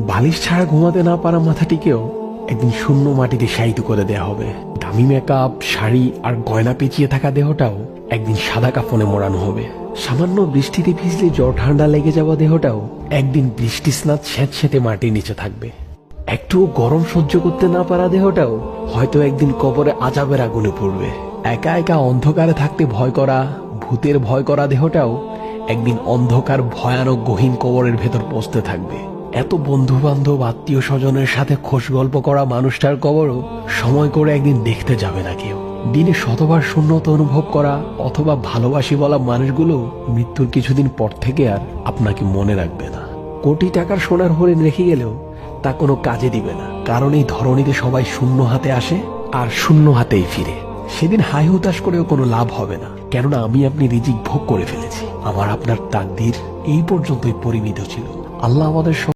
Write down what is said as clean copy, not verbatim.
বালিশ ছাড়া ঘুমাতে না পারা মাথাটিকেও একদিন শূন্য মাটিতে শায়িত করে দেয়া হবে। দামি মেকআপ, শাড়ি আর গয়না পেঁচিয়ে থাকা দেহটাও একদিন সাদা কাফনে মোড়ানো হবে। সামান্য বৃষ্টিতে ভিজলে জ্বর ঠান্ডা লেগে যাওয়া দেহটাও একদিন বৃষ্টি স্নাত স্যাঁতস্যাঁতে মাটির নিচে থাকবে। একটু গরম সহ্য করতে না পারা দেহটাও হয়তো একদিন কবরে আযাবের আগুনে পড়বে। একা একা অন্ধকারে থাকতে ভয় করা, ভূতের ভয় করা দেহটাও একদিন অন্ধকার ভয়ানক গহীন কবরের ভেতর পৌঁছতে থাকবে। এত বন্ধু বান্ধব, আত্মীয় স্বজনের সাথে খোশ গল্প করা মানুষটার কবরও সময় করে একদিন দেখতে যাবে না কেউ। দিনে শতবার শূন্যতা অনুভব করা অথবা ভালোবাসি বলা মানুষগুলো মৃত্যুর কিছুদিন পর থেকে আর আপনাকে মনে রাখবে না। কোটি টাকার সোনার হরিণ রেখে গেলেও তা কোনো কাজে দিবে না, কারণ এই ধরনীতে সবাই শূন্য হাতে আসে আর শূন্য হাতেই ফিরে। সেদিন হাই হুতাশ করেও কোনো লাভ হবে না, কেননা আমি আপনি রিজিক ভোগ করে ফেলেছি। আমার আপনার তাকদীর এই পর্যন্তই পরিমিত ছিল। আল্লাহ আমাদের